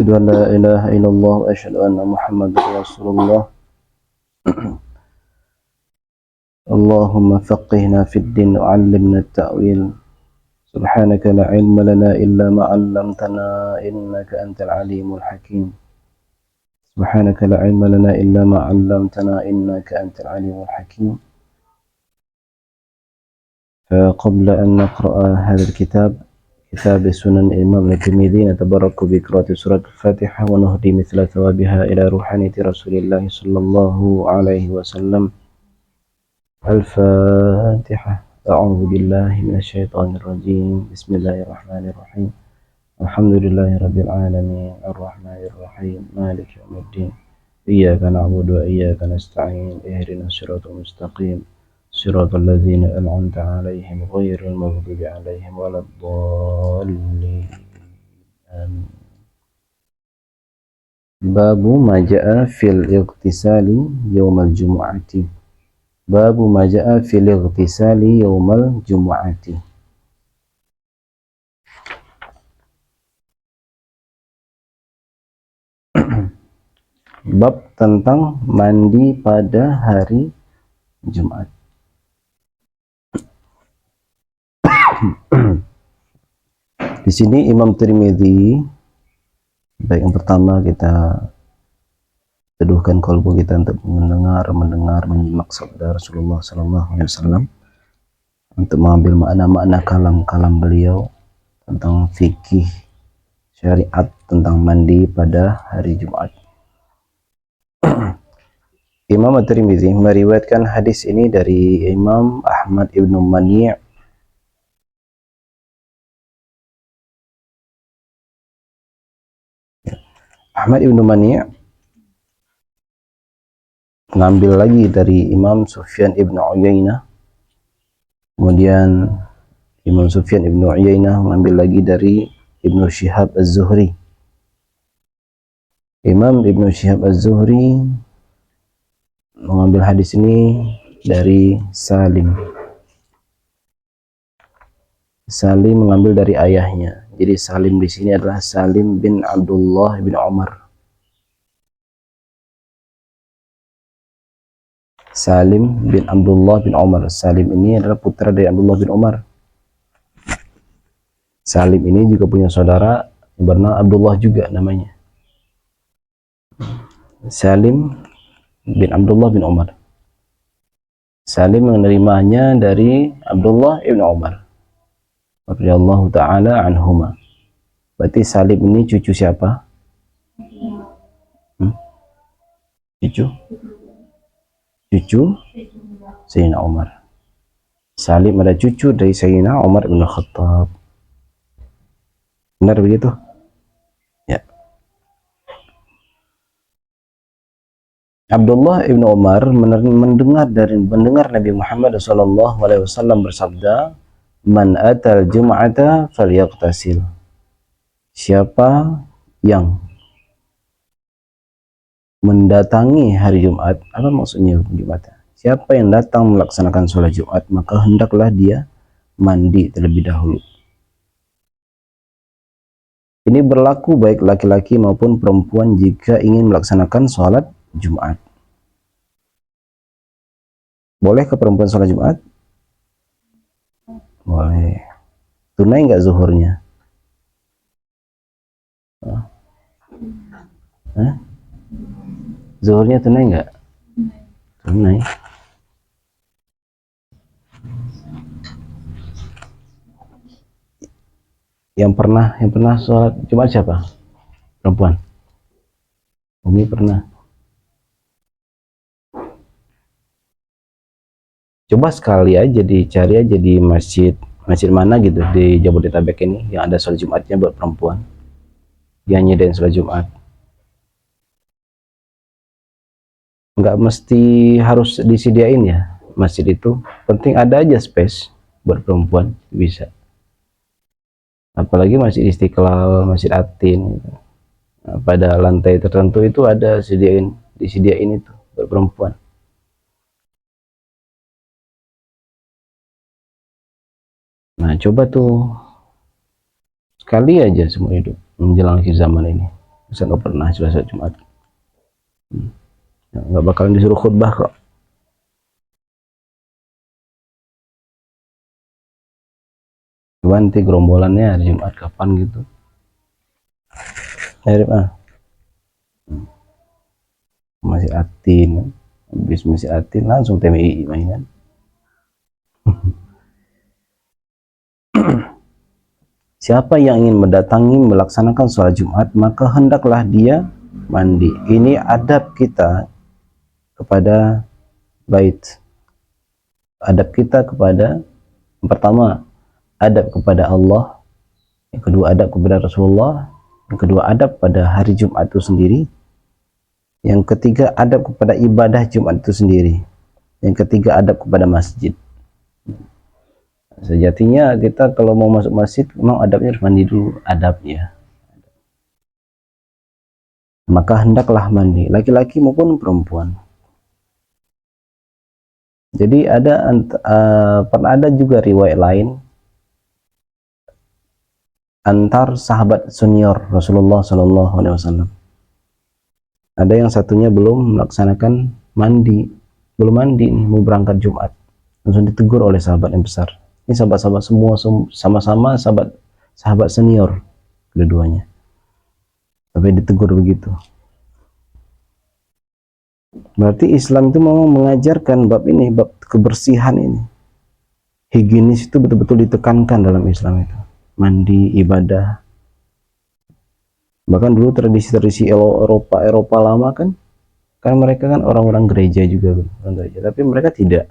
أشهد أن لا إله إلا الله وأشهد أن محمدا رسول الله. اللهم فقهنا في الدين وعلمنا التأويل. سبحانك لا علم لنا إلا ما علمتنا إنك أنت العليم الحكيم. سبحانك لا علم لنا إلا ما علمتنا إنك أنت العليم الحكيم. فقبل أن نقرأ هذا الكتاب، كتاب سنن الإمام الترمذي، نتبرك بقراءة سورة الفاتحة ونهدي مثل ثوابها إلى روحانية رسول الله صلى الله عليه وسلم. الفاتحة. أعوذ بالله من الشيطان الرجيم. بسم الله الرحمن الرحيم. الحمد لله رب العالمين الرحمن الرحيم مالك يوم الدين. إياك نعبد وإياك نستعين. اهدنا الصراط المستقيم صراط الذين أنعمت عليهم غير المغضوب عليهم ولا الضالين. آمين. باب ما جاء في الاغتسال يوم الجمعة. باب ما جاء في الاغتسال يوم الجمعة. Bab tentang mandi pada hari Jumat. Di sini Imam Tirmidzi, baik yang pertama kita teduhkan kalbu kita untuk mendengar menyimak sabda Rasulullah SAW, untuk mengambil makna-makna kalam beliau tentang fikih syariat tentang mandi pada hari Jumat. Imam At-Tirmidzi meriwayatkan hadis ini dari Imam Ahmad ibn Mani'. Ahmad ibn Mani' mengambil lagi dari Imam Sufyan ibn Uyainah. Kemudian Imam Sufyan ibn Uyainah mengambil lagi dari Ibnu Syihab Az-Zuhri. Imam Ibnu Syihab Az-Zuhri mengambil hadis ini dari Salim. Salim mengambil dari ayahnya. Jadi Salim di sini adalah Salim bin Abdullah bin Umar. Salim bin Abdullah bin Umar. Salim ini adalah putra dari Abdullah bin Umar. Salim ini juga punya saudara yang bernama Abdullah juga namanya. Salim bin Abdullah bin Umar. Salim menerimanya dari Abdullah ibn Umar radhiyallahu ta'ala anhuma. Berarti Salim ini cucu siapa? Cucu Sayyidina Umar. Salim ada cucu dari Sayyidina Umar bin Khattab. Benar begitu? Ya. Abdullah ibn Umar mendengar Nabi Muhammad SAW bersabda, "Man atal jum'ata falyaqtasil." Siapa yang mendatangi hari Jumat, apa maksudnya Jumat? Siapa yang datang melaksanakan sholat Jumat, maka hendaklah dia mandi terlebih dahulu. Ini berlaku baik laki-laki maupun perempuan jika ingin melaksanakan sholat Jumat. Boleh ke perempuan sholat Jumat? Boleh. Tunai nggak zuhurnya? Zuhurnya tunai nggak? Tunai. Yang pernah sholat Jumat siapa? Perempuan. Umi pernah. Coba sekali aja dicari aja di masjid mana gitu di Jabodetabek ini yang ada sholat Jumatnya buat perempuan, yang nyediain sholat Jumat. Nggak mesti harus disediain ya masjid itu, penting ada aja space buat perempuan, bisa. Apalagi masjid Istiqlal, masjid Atin gitu. Nah, pada lantai tertentu itu ada disediain itu buat perempuan. Nah, coba tuh sekali aja semua hidup menjelang akhir zaman ini, Ustaz nggak pernah sholat Jumat. Nggak bakalan disuruh khutbah kok. Coba nanti gerombolannya hari Jumat kapan gitu. Masih Atin, habis masih Atin langsung TMI mainan. Siapa yang ingin mendatangi melaksanakan sholat Jumat, maka hendaklah dia mandi. Ini adab kita kepada bait. Adab kita kepada, yang pertama, adab kepada Allah. Yang kedua, adab kepada Rasulullah. Yang kedua, adab pada hari Jumat itu sendiri. Yang ketiga, adab kepada ibadah Jumat itu sendiri. Yang ketiga, adab kepada masjid. Sejatinya kita kalau mau masuk masjid memang adabnya harus mandi dulu, adabnya. Maka hendaklah mandi, laki-laki maupun perempuan. Jadi pernah ada juga riwayat lain antar sahabat senior Rasulullah SAW. Ada yang satunya belum melaksanakan mandi, belum mandi nih, mau berangkat Jumat, langsung ditegur oleh sahabat yang besar. Ini sahabat-sahabat semua sama-sama sahabat senior kedua-duanya, tapi ditegur begitu. Berarti Islam itu mau mengajarkan bab ini, bab kebersihan ini, higienis itu betul-betul ditekankan dalam Islam itu. Mandi, ibadah. Bahkan dulu tradisi-tradisi Eropa lama kan mereka kan orang-orang gereja juga, orang gereja, tapi mereka tidak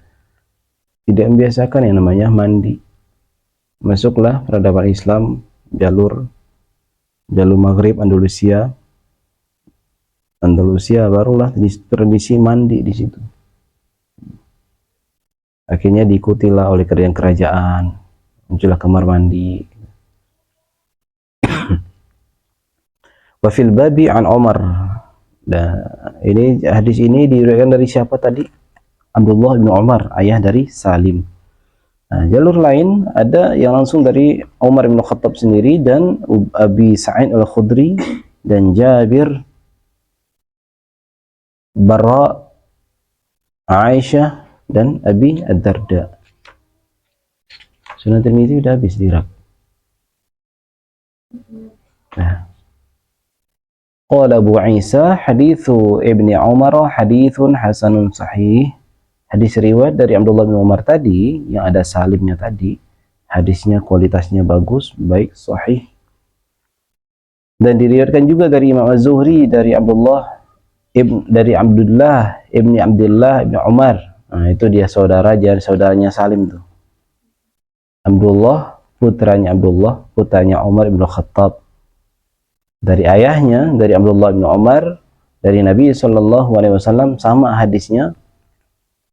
membiasakan yang namanya mandi. Masuklah peradaban Islam jalur Maghrib, Andalusia, barulah tradisi mandi di situ. Akhirnya diikutilah oleh kerajaan, muncullah kamar mandi. Wa fil babi an Umar. Nah, ini hadis ini diriwayatkan dari siapa tadi? Abdullah bin Umar, ayah dari Salim. Nah, jalur lain ada yang langsung dari Umar bin Khattab sendiri dan Abi Sa'id al-Khudri dan Jabir, Bara, Aisyah dan Abi Ad-Darda. Sunan Tirmidzi udah habis dirap. Nah, qala Abu Isa hadithu Ibni Umar hadithun hasanun sahih. Hadis riwayat dari Abdullah bin Umar tadi yang ada salimnya tadi, hadisnya kualitasnya bagus, baik, sahih. Dan diriwayatkan juga dari Imam Az-Zuhri dari Abdullah ibni Umar. Nah, itu dia saudaranya Salim tuh. Abdullah, putranya Umar bin Khattab. Dari ayahnya, dari Abdullah bin Umar, dari Nabi SAW, sama hadisnya.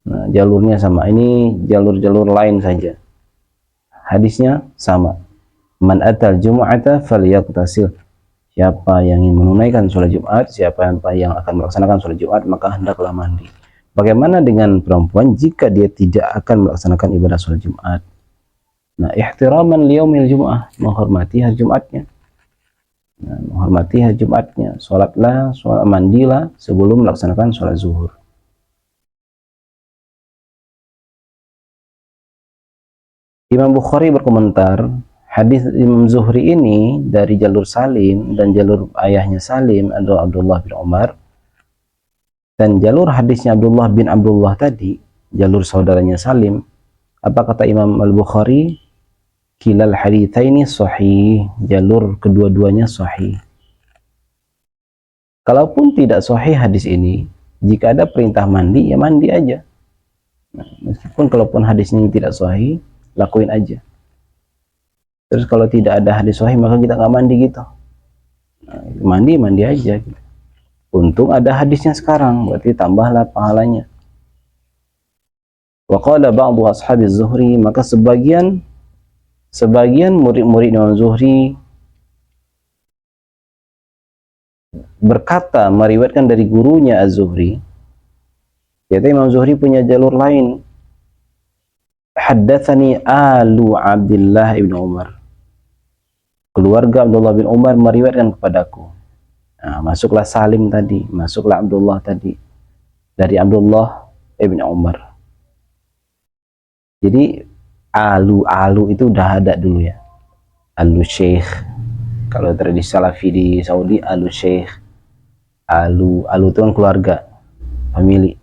Nah, jalurnya sama. Ini jalur-jalur lain saja. Hadisnya sama. Man atal jumu'ata falyaqtasil. Siapa yang ingin menunaikan sholat Jumat, siapa yang akan melaksanakan sholat Jumat, maka hendaklah mandi. Bagaimana dengan perempuan jika dia tidak akan melaksanakan ibadah sholat Jumat? Nah, ihtiraman liyaumil Jum'ah, menghormati hari Jumatnya. Nah, menghormati hari Jumatnya, mandilah sebelum melaksanakan sholat zuhur. Imam Bukhari berkomentar, hadis Imam Zuhri ini dari jalur Salim dan jalur ayahnya Salim adalah Abdullah bin Umar, dan jalur hadisnya Abdullah bin Abdullah tadi, jalur saudaranya Salim. Apa kata Imam Al-Bukhari? Kilal haditsaini sahih, jalur kedua-duanya sahih. Kalaupun tidak sahih hadis ini, jika ada perintah mandi, ya mandi aja. Nah, meskipun kalaupun hadisnya tidak sahih, lakuin aja. Terus kalau tidak ada hadis sahih, maka kita nggak mandi gitu. Nah, mandi aja gitu. Untung ada hadisnya sekarang, berarti tambahlah pahalanya. Wa qala ba'du ashabiz Zuhri, maka sebagian murid-murid Imam Zuhri berkata, meriwayatkan dari gurunya Az-Zuhri. Yaitu Imam Zuhri punya jalur lain. Haddatsani alu Abdullah ibn Umar. Keluarga Abdullah bin Umar meriwayatkan kepadaku. Nah, masuklah Salim tadi, masuklah Abdullah tadi, dari Abdullah ibn Umar. Jadi alu itu udah ada dulu ya, alu syekh. Kalau tradisi Salafi di Saudi, alu syekh, alu itu kan keluarga, family.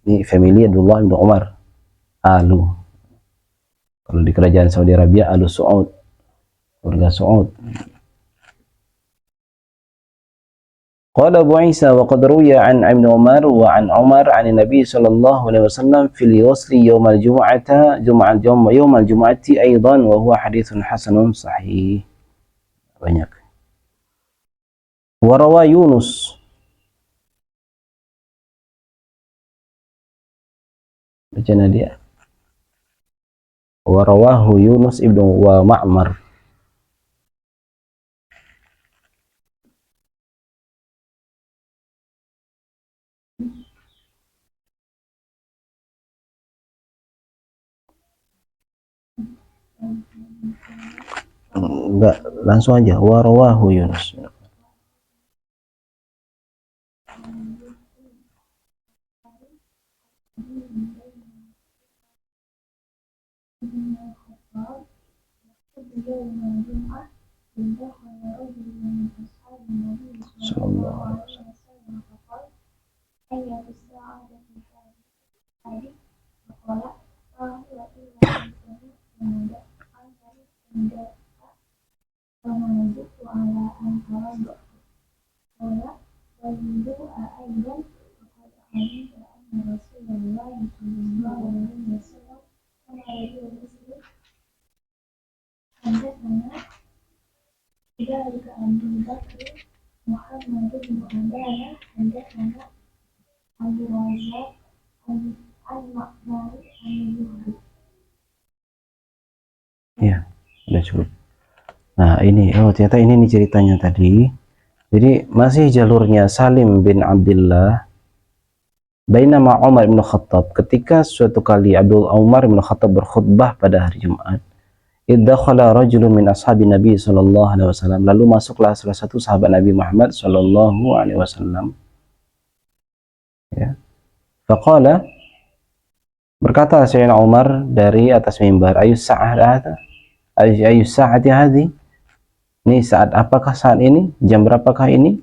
Ini family Abdullah ibn Umar, alu. Kalau di kerajaan Saudi Arabia, alu Saud, keluarga Saud. Qala Abu Isa wa qad ruwiya an Ibn Umar wa an Umar an Nabi sallallahu alaihi wasallam fil yusri yaumal yaumal jum'ati aidan wa huwa haditsun hasanun sahih. Banyak. Wa rawa Yunus, bacaan dia. Wa rawahu Yunus ibnu wa Ma'mar. Enggak, langsung aja wa rawahu Yunus. Sallallahu alaihi wasallam. Ya, sudah cukup. Nah ini, oh ternyata ini nih ceritanya tadi. Jadi masih jalurnya Salim bin Abdullah. Bainama Umar bin Khattab, ketika suatu kali Umar bin Khattab berkhutbah pada hari Jumat, iddakhala rajulun min ashabi Nabi sallallahu alaihi wasallam, lalu masuklah salah satu sahabat Nabi Muhammad sallallahu alaihi wasallam. Ya. Faqala, berkata Sayyidina Umar dari atas mimbar, ayus sa'ati hadhi, ini saat apakah saat ini? Jam berapakah ini?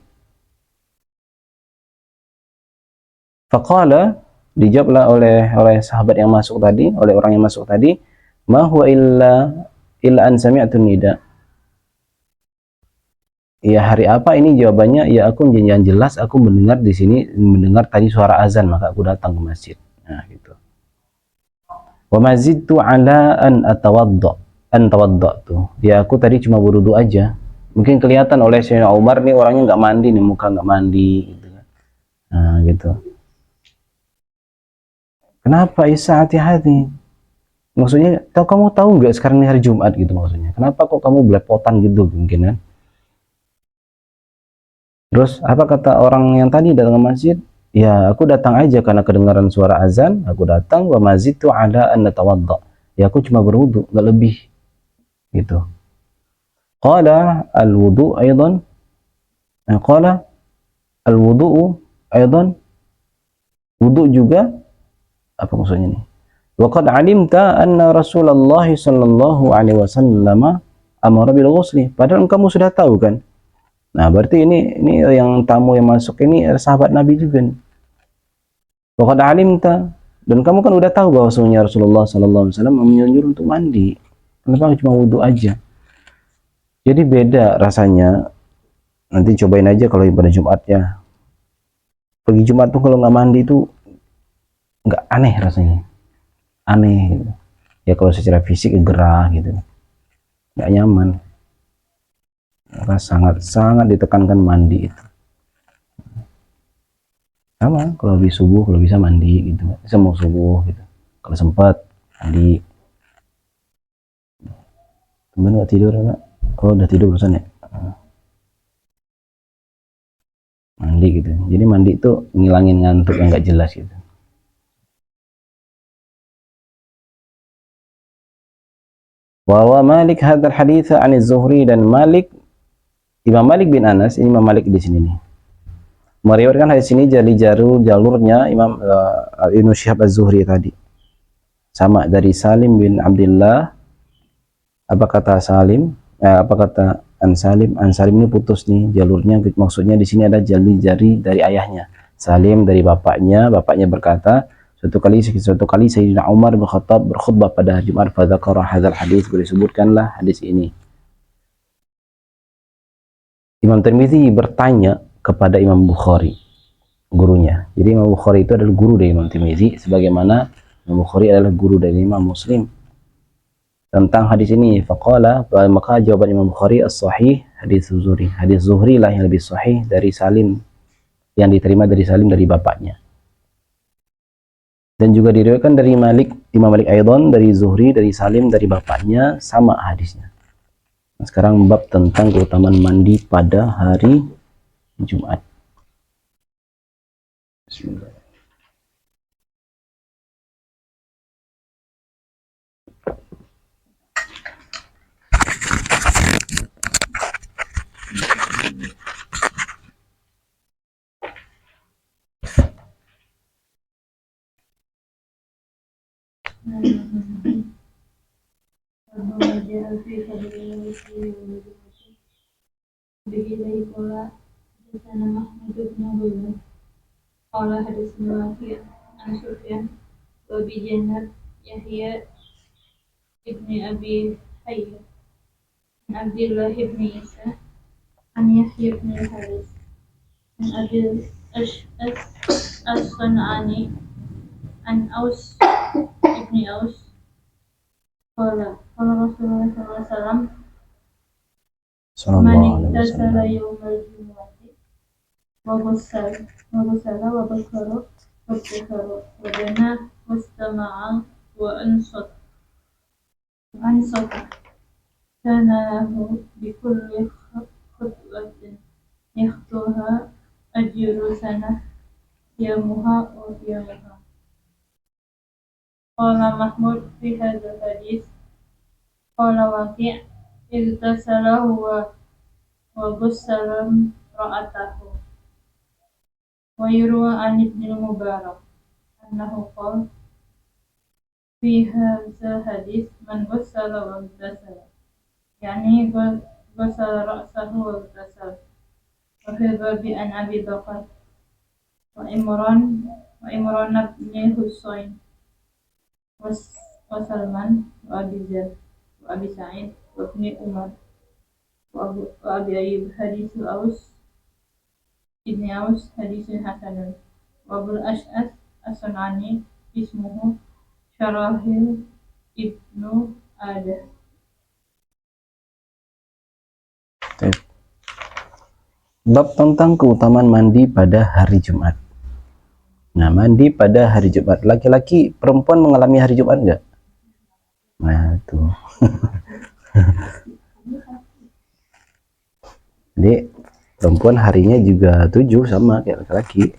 Faqala, dijawablah oleh sahabat yang masuk tadi, oleh orang yang masuk tadi, ma huwa illa an sami'tu nida. Ya, hari apa ini? Jawabannya, ya aku yang jelas aku mendengar di sini, mendengar tadi suara azan, maka aku datang ke masjid. Nah, gitu. Wa mazidtu ala an tawadda tuh. Ya aku tadi cuma berwudu aja. Mungkin kelihatan oleh Sayyidina Umar nih orangnya nggak mandi nih, muka nggak mandi gitu kan. Nah, gitu. Kenapa Isa hati-hati? Maksudnya, kamu tahu nggak sekarang ini hari Jumat gitu maksudnya? Kenapa kok kamu belepotan gitu mungkin kan? Terus apa kata orang yang tadi datang ke masjid? Ya aku datang aja karena kedengaran suara azan, aku datang. Wa mazidtu ala an natawadda. Ya aku cuma berwudu, nggak lebih gitu. Qala al-wudu aidan, qala al-wudu aidan, wudu juga, apa maksudnya nih? Wa qad alimta anna Rasulullah sallallahu alaihi wasallam amara bil ghusli. Padahal kamu sudah tahu kan? Nah, berarti ini yang tamu yang masuk ini sahabat Nabi juga nih. Wa qad alimta, dan kamu kan udah tahu bahwa Rasulullah sallallahu alaihi wasallam menyuruh untuk mandi. Kenapa cuma wudu aja? Jadi beda rasanya. Nanti cobain aja kalau pada Jumatnya. Pergi Jumat tuh kalau nggak mandi tuh nggak, aneh rasanya. Aneh gitu. Ya kalau secara fisik gerah gitu. Nggak nyaman. Maka sangat ditekankan mandi itu. Sama kalau habis subuh, kalau bisa mandi gitu. Bisa mau subuh gitu. Kalau sempat mandi. Temen nggak tidur anak? Oh udah tidur barusan ya? Mandi gitu. Jadi mandi itu ngilangin ngantuk yang nggak jelas gitu. Wa Malik hadzal hadits an Az-Zuhri, dan Malik, Imam Malik bin Anas, ini Imam Malik di sini nih. Meriwayatkan hadis ini jadi jalurnya Imam Ibnu Syihab Az-Zuhri tadi. Sama dari Salim bin Abdullah. Apa kata Salim? Apa kata An Salim? An Salim ini putus nih jalurnya. Maksudnya di sini ada jari dari ayahnya. Salim dari bapaknya. Bapaknya berkata, suatu kali Sayyidina Umar bin Khattab berkhutbah pada hari Jumat. Fadzakara hadzal hadis, disebutkanlah hadis ini. Imam Tirmidzi bertanya kepada Imam Bukhari, gurunya. Jadi Imam Bukhari itu adalah guru dari Imam Tirmidzi, sebagaimana Imam Bukhari adalah guru dari Imam Muslim. Tentang hadis ini, faqala, maka jawaban Imam Bukhari as-sahih hadis Zuhri. Hadis Zuhri lah yang lebih sahih dari Salim, yang diterima dari Salim dari bapaknya. Dan juga diriwayatkan dari Imam Malik Aidon, dari Zuhri, dari Salim, dari bapaknya, sama hadisnya. Nah, sekarang bab tentang keutamaan mandi pada hari Jumat. Bismillah. قال حدثنا وكيع عن سفيان وبجنة يحيى ابن أبي حية عن عبد الله بن عيسى عن يحيى بن الحارث عن أبي الأشعث الصنعاني عن أوس بن أوس قال رسول الله صلى الله عليه وسلم من اغتسل يوم الجمعة وغسل وبكر وابتكر ودنا واستمع وأنصت كان له بكل خطوة يخطوها أجر سنة يومها وقيامها. قال محمود في هذا الحديث قال وكيع اغتسل وغسل امرأته. ويروى عن ابن المبارك أنه قال في هذا الحديث من غسل واغتسل يعني غسل رأسه واغتسل. وفي الباب عن أبي بكر وعمران بن حسين وسلمان وأبي ذر وأبي سعيد وابن عمر وأبي أيوب حديث ابن أوس حديث حسن. وأبو الأشعث الصنعاني اسمه شراحيل ابن آدم. Bab tentang keutamaan mandi pada hari Jumat. Nah, mandi pada hari Jumat. Laki-laki, perempuan mengalami hari Jumat enggak? Nah, itu. Jadi, perempuan harinya juga 7 sama kayak laki-laki.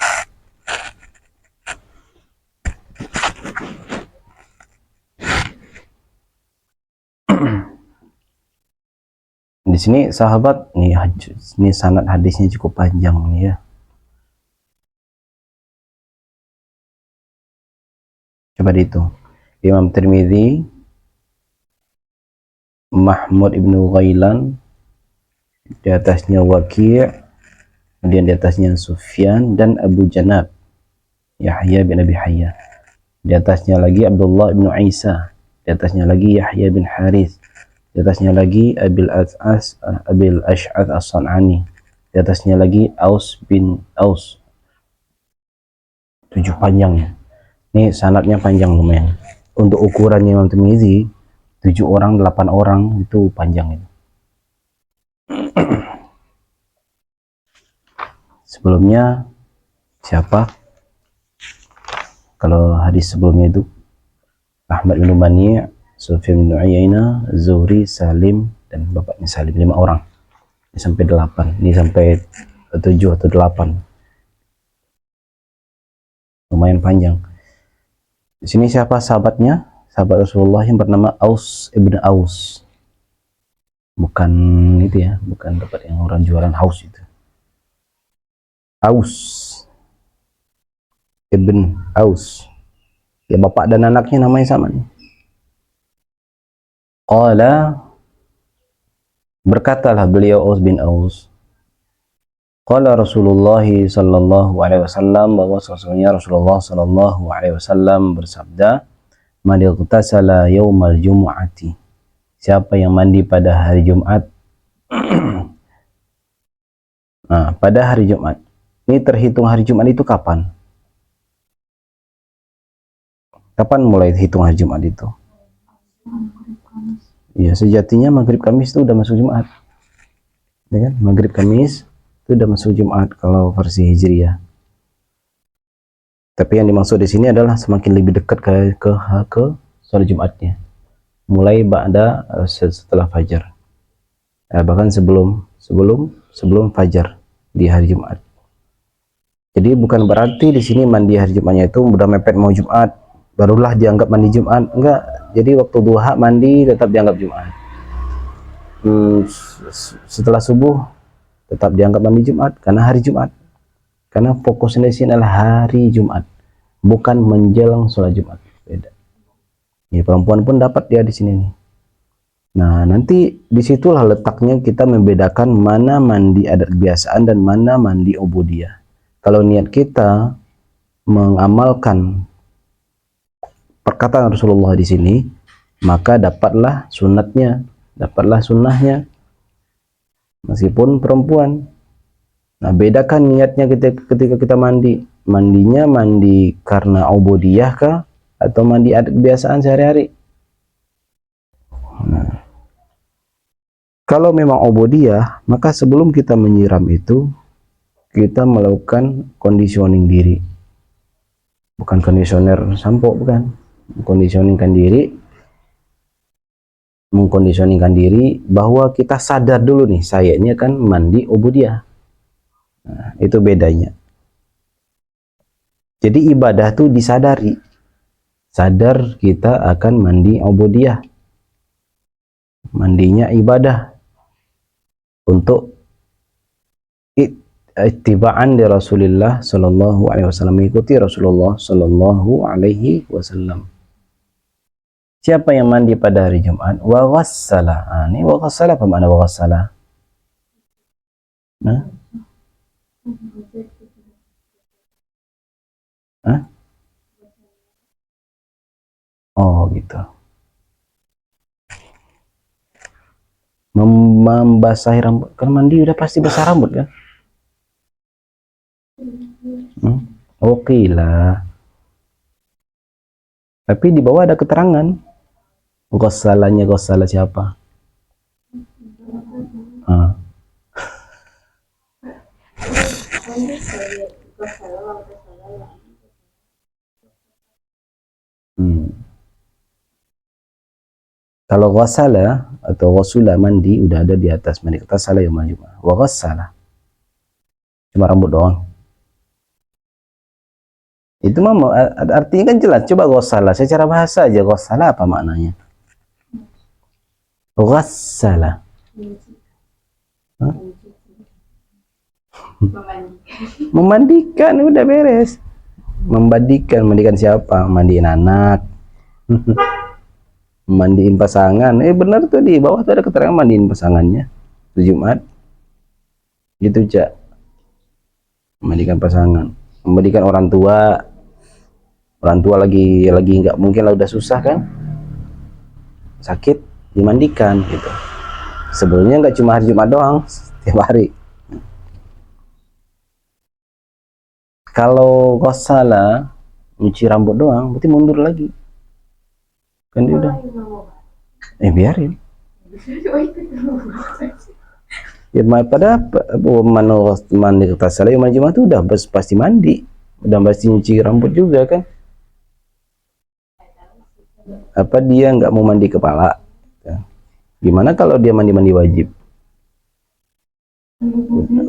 Di sini sahabat nih, ini sanad hadisnya cukup panjang nih ya. Coba dihitung. Imam Tirmidzi, Mahmud ibnu Ghailan, di atasnya Waki', kemudian di atasnya Sufyan dan Abu Janab, Yahya bin Abi Hayya. Di atasnya lagi Abdullah ibnu Isa, di atasnya lagi Yahya bin Harith, di atasnya lagi Abil Ash'ath As-San'ani, di atasnya lagi Aus bin Aus. 7 panjangnya. Ini sanadnya panjang lumayan. Untuk ukuran Imam Tirmidzi 7 orang, 8 orang itu panjang itu. Sebelumnya siapa? Kalau hadis sebelumnya itu Ahmad bin Mani', Sufyan bin Uyainah, Zuhri, Salim, dan bapaknya Salim, 5 orang. Ini sampai 8. Ini sampai 7 atau 8. Lumayan panjang. Di sini siapa sahabatnya? Sahabat Rasulullah yang bernama Aus ibn Aus. Bukan itu ya, bukan tempat yang orang jualan haus itu. Aus ibn Aus. Ya, bapak dan anaknya namanya sama nih. Qala, berkatalah beliau Aus bin Aus. Qala Rasulullah sallallahu alaihi wasallam, bahwa sesungguhnya Rasulullah sallallahu alaihi wasallam bersabda, "Man ightasala yaumal jumu'ati." Siapa yang mandi pada hari Jumat? Nah, pada hari Jumat. Ini terhitung hari Jumat itu kapan? Kapan mulai hitung hari Jumat itu? Ya, sejatinya maghrib Kamis itu udah masuk Jumat. Ya kan? Maghrib Kamis itu udah masuk Jumat kalau versi Hijriyah. Tapi yang dimaksud di sini adalah semakin lebih dekat ke sholat Jumatnya. Mulai ba'da setelah fajar. Bahkan sebelum fajar di hari Jumat. Jadi bukan berarti di sini mandi hari Jumatnya itu udah mepet mau Jumat, barulah dianggap mandi Jumat. Enggak. Jadi waktu duha mandi tetap dianggap Jumat. Setelah subuh tetap dianggap mandi Jumat karena hari Jumat. Karena fokusnya di sini adalah hari Jumat, bukan menjelang sholat Jumat. Beda. Ya, perempuan pun dapat dia di sini nih. Nah, nanti disitulah letaknya kita membedakan mana mandi adat kebiasaan dan mana mandi ubudiyah. Kalau niat kita mengamalkan perkataan Rasulullah di sini, maka dapatlah sunatnya, dapatlah sunnahnya, meskipun perempuan. Nah, bedakan niatnya ketika kita mandi. Mandinya mandi karena ubudiyah kah, atau mandi adat kebiasaan sehari-hari? Nah, kalau memang ubudiyah, maka sebelum kita menyiram itu, kita melakukan conditioning diri. Bukan kondisioner sampo, bukan. Mengkondisioningkan diri bahwa kita sadar dulu nih, saya ini akan mandi ubudiyah. Nah, itu bedanya. Jadi ibadah tuh disadari. Sadar kita akan mandi ubudiyah. Mandinya ibadah. Untuk ittiba'an di Rasulullah sallallahu alaihi wasallam, mengikuti Rasulullah sallallahu alaihi wasallam. Siapa yang mandi pada hari Jumat? Wa ghassala. Ini wa ghassala apa makna wa ghassala? Nah? Hah? Oh, gitu. Membasahi rambut. Kan mandi udah pasti basah rambut kan? Oke lah. Tapi di bawah ada keterangan. Ghassalanya ghassala siapa? Kalau ghassala atau ghusula mandi udah ada di atas. Mandi ightasala yaumul jumu'ah. Wa ghassala cuma rambut doang. Itu mah artinya kan jelas. Coba ghassala secara bahasa aja, ghassala apa maknanya? Ghassala. Memandikan, udah beres. Mandikan siapa? Mandiin anak. Mandiin pasangan. Benar tuh, di bawah tuh ada keterangan mandiin pasangannya di Jumat. Gitu, Cak. Mandikan pasangan, memandikan orang tua. Orang tua lagi nggak mungkin lah, udah susah kan, sakit, dimandikan gitu. Sebenarnya nggak cuma hari Jumat doang, setiap hari. Kalau ghassala nyuci rambut doang, berarti mundur lagi. Kan dia udah. Biarin. Ya, pada mandi ightasala yaumul jumu'ah itu udah pasti mandi, udah pasti nyuci rambut juga kan. Apa dia nggak mau mandi kepala? Gimana kalau dia mandi wajib?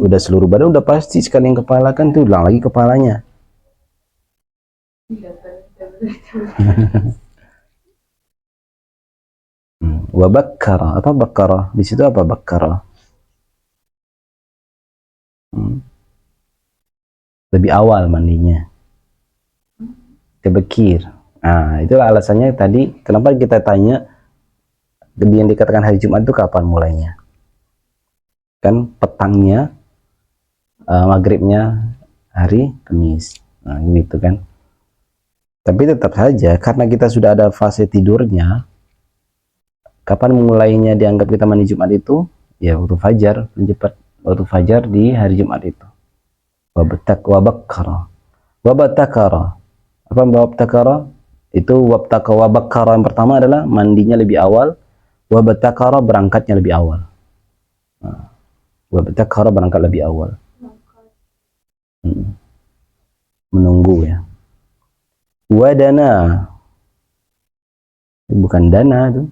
Udah seluruh badan udah pasti, sekali yang kepala kan tuh ulang lagi kepalanya. Wa bakkara, apa bakkara? Di situ apa bakkara? lebih awal mandinya, tebekir. Nah, itulah alasannya tadi kenapa kita tanya yang dikatakan hari Jumat itu kapan mulainya. Kan petangnya, maghribnya hari Kamis. Nah, gitu kan. Tapi tetap saja karena kita sudah ada fase tidurnya, kapan mulainya dianggap kita mandi Jumat itu? Ya waktu fajar, mencepat waktu fajar di hari Jumat itu. Wabakkara. Wabatakara. Apa wabatakara? Itu wabakara yang pertama adalah mandinya lebih awal, wabatakara berangkatnya lebih awal. Nah, wabatakara berangkat lebih awal. Menunggu ya. Wadana, bukan dana itu,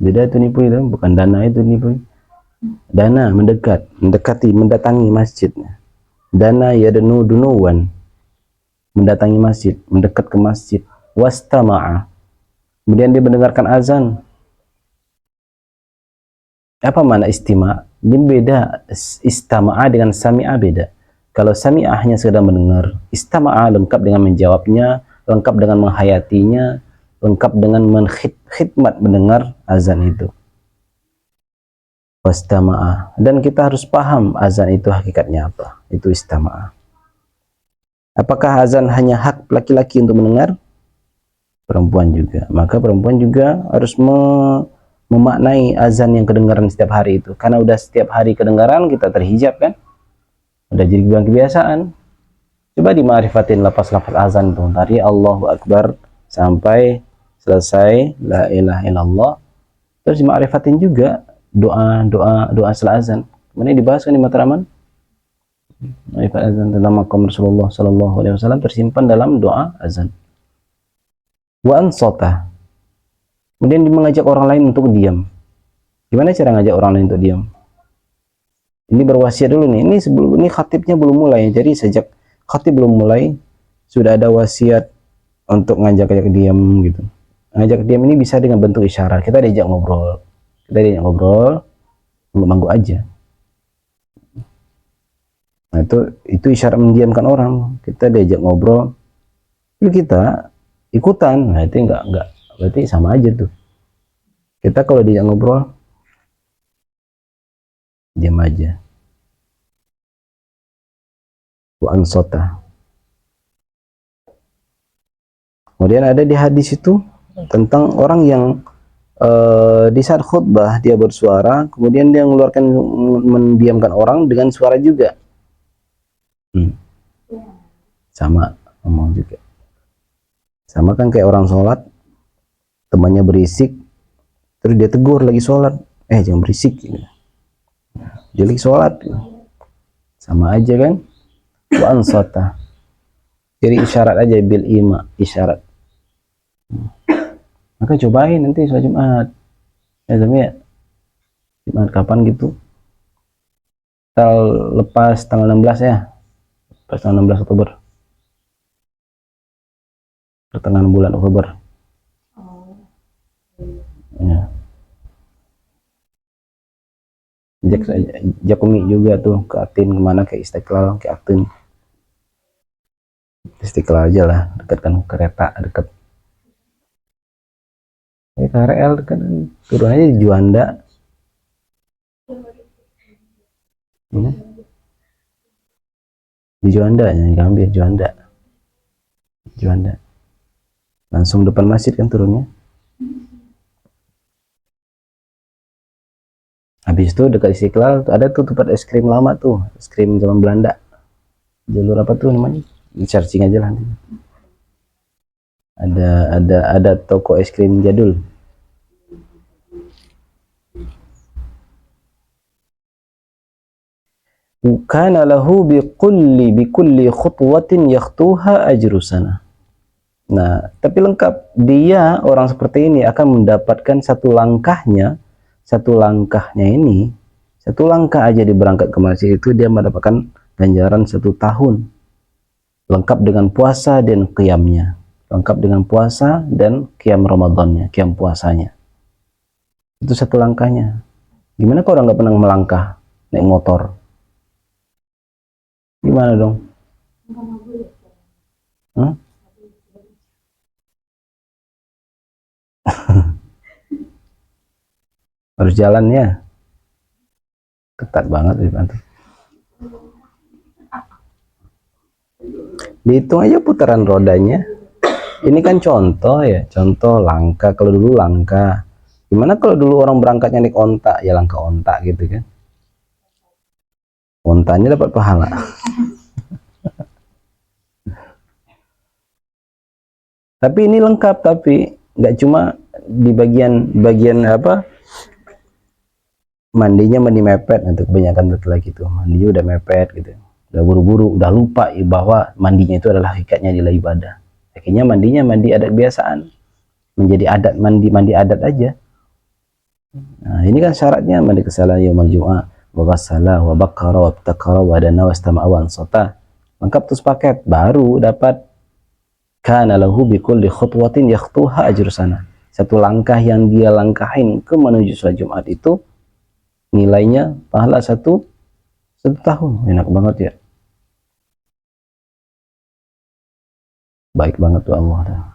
beda itu nipu itu, bukan dana itu nipu. Dana mendekat, mendekati, mendatangi masjidnya. Dana yadnu dunuwan, mendatangi masjid, mendekat ke masjid. Wastama'a, kemudian dia mendengarkan azan. Apa makna istima'? Ini beda, istama'a dengan sami'a beda. Kalau sami'a hanya sekedar mendengar, istama'a lengkap dengan menjawabnya, lengkap dengan menghayatinya, lengkap dengan khidmat mendengar azan itu. Wastama'a, dan kita harus paham azan itu hakikatnya apa. Itu istama'a. Apakah azan hanya hak laki-laki untuk mendengar? Perempuan juga. Maka perempuan juga harus memaknai azan yang kedengaran setiap hari itu. Karena udah setiap hari kedengaran, kita terhijab kan? Udah jadi kebiasaan. Coba dima'rifatin lafaz-lafaz azan itu. Dari Allahu Akbar sampai selesai la ilaha illallah. Terus dima'rifatin juga doa setelah azan. Kemudian dibahas kan di Matraman. Ma'rifat azan tentang maqam Rasulullah sallallahu alaihi wasallam tersimpan dalam doa azan. Wa ansata, kemudian dia mengajak orang lain untuk diam. Gimana cara ngajak orang lain untuk diam? Ini berwasiat dulu nih. Ini khatibnya belum mulai. Jadi sejak khatib belum mulai sudah ada wasiat untuk ngajak diam gitu. Ngajak diam ini bisa dengan bentuk isyarat. Kita diajak ngobrol. Mangguk aja. Nah, itu isyarat mendiamkan orang. Kita diajak ngobrol, lalu kita ikutan. Nah, itu enggak, berarti sama aja tuh. Kita kalau diajak ngobrol diam aja. Wa ansota. Kemudian ada di hadis itu tentang orang yang di saat khutbah dia bersuara, kemudian dia mendiamkan orang dengan suara juga. Sama ngomong juga. Sama kan kayak orang sholat, temannya berisik, terus dia tegur lagi sholat, jangan berisik. Dia lagi sholat, sama aja kan? Wa ansata. Jadi isyarat aja, bil ima, isyarat. Maka cobain nanti sholat Jumat. Jumat kapan gitu? Lepas tanggal 16 ya. Lepas tanggal 16 Oktober. Pertengahan bulan Oktober. Ya. Jakumi juga tuh ke Atin, kemana, ke Istiqlal, ke Atin. Istiqlal aja lah, dekat kan, kereta dekat. KRL dekat, turun aja di Juanda. Di Juanda ya, ambil Juanda. Langsung depan masjid kan turunnya. Habis itu dekat Istiqlal ada tuh tempat es krim lama tuh, es krim zaman Belanda. Jalur apa tuh namanya? Di searching aja lah nanti. Ada toko es krim jadul. Kana lahu bikulli khutwatin yakhtuha ajru sana. Nah, tapi lengkap, dia orang seperti ini akan mendapatkan satu langkah aja di berangkat ke masjid itu dia mendapatkan ganjaran 1 tahun, lengkap dengan puasa dan qiyamnya, lengkap dengan puasa dan qiyam Ramadannya, qiyam puasanya. Itu 1 langkahnya. Gimana kalau orang nggak pernah melangkah naik motor? Gimana dong? Hmm? Harus jalan ya, ketat banget dibantu. Dihitung aja putaran rodanya. Ini kan contoh ya, contoh langka. Kalau dulu langka, gimana kalau dulu orang berangkatnya naik onta, ya langka onta gitu kan. Ontanya dapat pahala. Tapi ini lengkap, tapi nggak cuma di bagian apa, mandinya mandi mepet. Untuk kebanyakan laki-laki itu mandinya udah mepet gitu, udah buru-buru, udah lupa bahwa mandinya itu adalah hakikatnya adalah ibadah. Akhirnya mandinya mandi adat biasaan, menjadi adat, mandi adat aja. Nah, ini kan syaratnya mandi kesalahan yaumul jum'ah wa ghassala wa bakkara wa ibtakara wa dana wa istama'a wa ansata. Lengkap tuh paket, baru dapat kana lahu bi kulli khutwatin yakhtuha ajru sana. Satu langkah yang dia langkahin ke menuju sholat Jumat itu nilainya pahala satu tahun. Enak banget ya. Baik banget tuh Allah.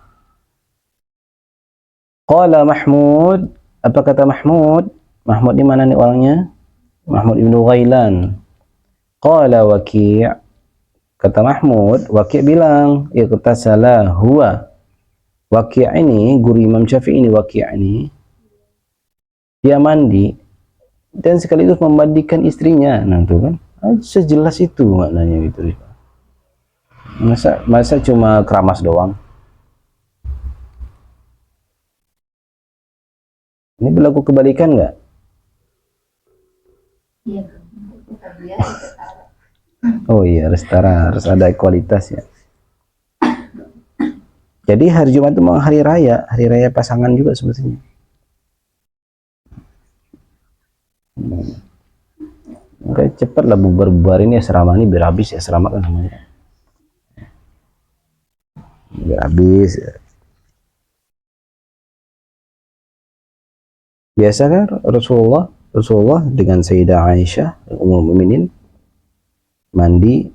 Qala Mahmud, apa kata Mahmud? Mahmud di mana nih orangnya? Mahmud ibnu Ghailan. Qala Waki', kata Mahmud, Waki' bilang, iqtasala huwa. Waki' ini, guru Imam Syafi'i ini, Waki' ini, dia mandi dan sekaligus memandikan istrinya. Nah tuh kan, sejelas itu maknanya gitu. Masa cuma keramas doang? Ini berlaku kebalikan nggak? Iya. Oh iya, harus setara, harus ada kualitas ya. Jadi hari Jumat itu memang hari raya pasangan juga sebetulnya. Oke, cepatlah bubar ini asrama ini biar habis ya, asrama kan namanya. Biar habis. Biasa kan Rasulullah dengan Sayyidah Aisyah Ummul Mukminin mandi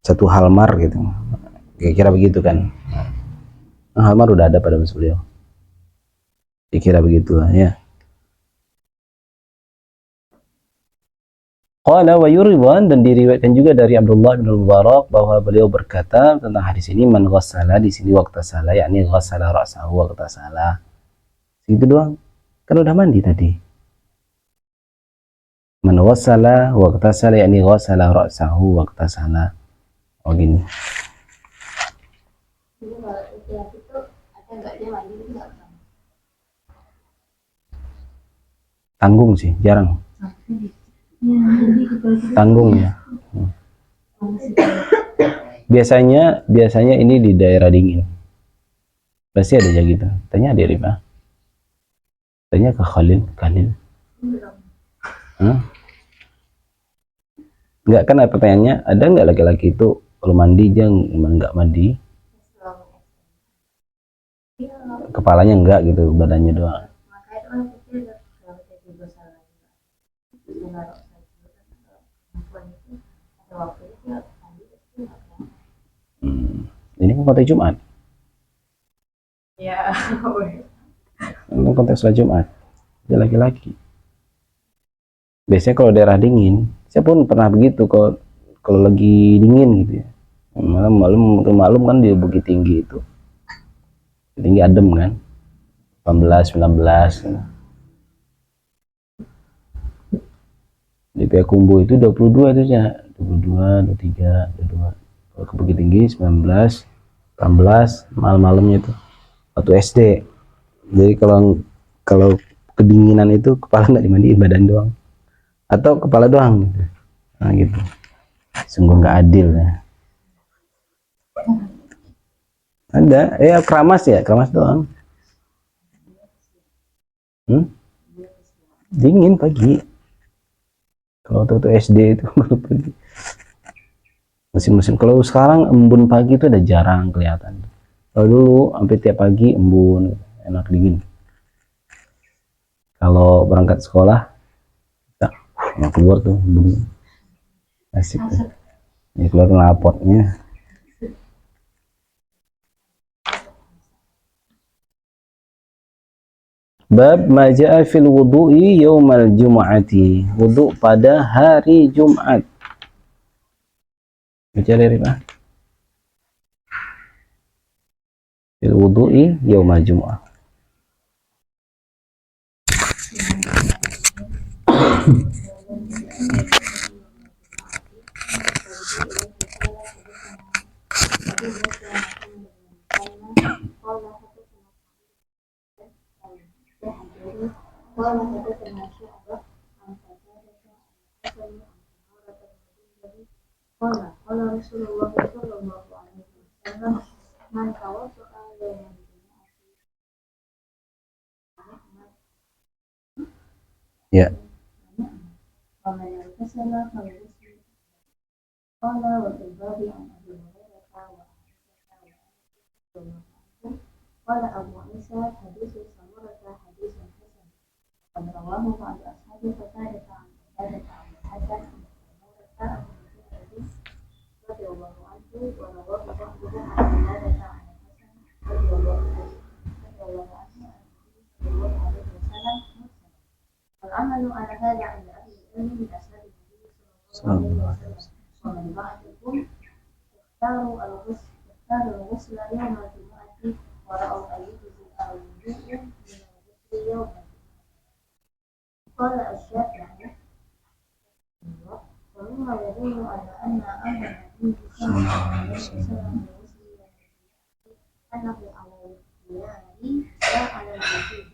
satu halmar gitu. Kira-kira begitu kan. Nah, halmar udah ada pada masa beliau. Kira-kira begitulah ya. Qala wa yuriwan, dan diriwayatkan juga dari Abdullah bin Mubarak bahwa beliau berkata tentang hadis ini, man ghassala, di sini waqta salah, yakni ghassala ra'sahu waqta salah. Itu doang. Kan udah mandi tadi. Man ghassala waqta salah, yakni ghassala ra'sahu waqta salah. Oh gini. Tanggung sih, jarang. Tanggung ya. Biasanya ini di daerah dingin. Pasti ada aja gitu. Tanya di Rima. Tanya ke Khalil. Enggak, kan pertanyaannya, ada nggak laki-laki itu kalau mandi dia nggak mandi? Kepalanya enggak gitu, badannya doang. Ini kan konteks Jumat. Ya. Ini konteks sholat Jumat. Dia laki-laki. Biasanya kalau daerah dingin, saya pun pernah begitu kalau lagi dingin gitu ya. Malam kan di Bukit Tinggi itu. Tinggi adem kan. 18, 19. Di Payakumbuh itu 22 itu ya. 22, 23, 22. Kalau ke Bukit Tinggi 19, 18 malam-malamnya itu. Waktu SD. Jadi kalau kedinginan itu kepala nggak dimandiin, badan doang. Atau kepala doang gitu. Nah gitu. Sungguh nggak adil ya. Ada, ya keramas doang. Dingin pagi. Kalau waktu SD itu baru pagi. Musim-musim. Kalau sekarang embun pagi itu udah jarang kelihatan. Kalau dulu hampir tiap pagi embun, enak dingin. Kalau berangkat sekolah, yang keluar tuh embun. Asik tuh. Ini keluar knalpotnya. Bab ma jaa fil wudu'i yaumal jumu'ati. Wudu pada hari Jumat. Baca dari mana? Fil wudu'i yaumal jumu'ah. قال رسول الله صلى الله عليه وسلم من توضأ يوم Ya. ومن اغتسل فليغسل. قال وفي الباب عن أبي هريرة قال أبو عيسى حديث سمرة حديث حسن قد رواه بعض أصحاب قتادة عن قتادة عن الحسن عن سمرة رضي الله عنه ورواه بعضهم عن قتادة عن الحسن رضي الله عنه صلى الله عليه وسلم. والعمل على هذا عند أهل العلم من أصحاب النبي صلى الله عليه وسلم. ومن بعدهم اختاروا الغسل يوم الجمعة ورأوا أن يجزئ الوضوء من الغسل يوم الجمعة. قال الشافعي ومما يدل على أن أمر النبي صلى الله عليه وسلم بالغسل يوم الجمعة أنه على الاختيار لا على الوجوب.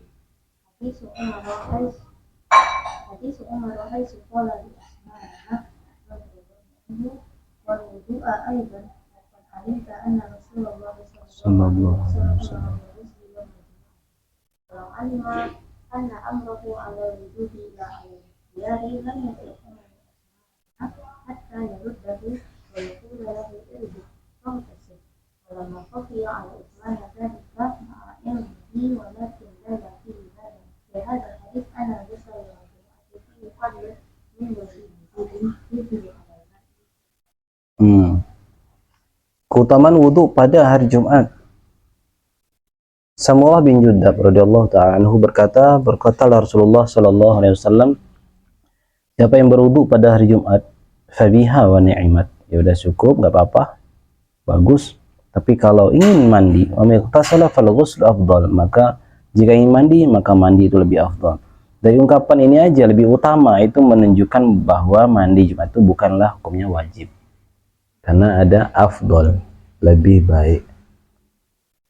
حديث عمر حيث قال لأسماء رضي الله عنه والوضوء أيضا وقد علمت أن رسول الله صلى الله عليه وسلم بالغسل يوم الجمعة. ولو علم أن أمره على الوجوب لا على الاختيار لم يتيقن حتى يرده ويقول له ارجع فاغتسل. ولما خفي على عثمان ذلك مع علمه ولكن لا فيه هذا في هذا الحديث أنا غسل يوم الجمعة فيه قبل من غسل الوجوب يجب على الماء. Keutamaan wudu pada hari Jumat. Samurah bin Jundab radhiyallahu ta'ala anhu berkata Rasulullah sallallahu alaihi wasallam, siapa yang berwudu pada hari Jumat, fabiha wa ni'mat, ya udah cukup, enggak apa-apa, bagus. Tapi kalau ingin mandi, wa mightasala fal ghusl afdal, maka jika ingin mandi, maka mandi itu lebih afdal. Dari ungkapan ini aja lebih utama, itu menunjukkan bahwa mandi Jumat itu bukanlah hukumnya wajib, karena ada afdal, lebih baik.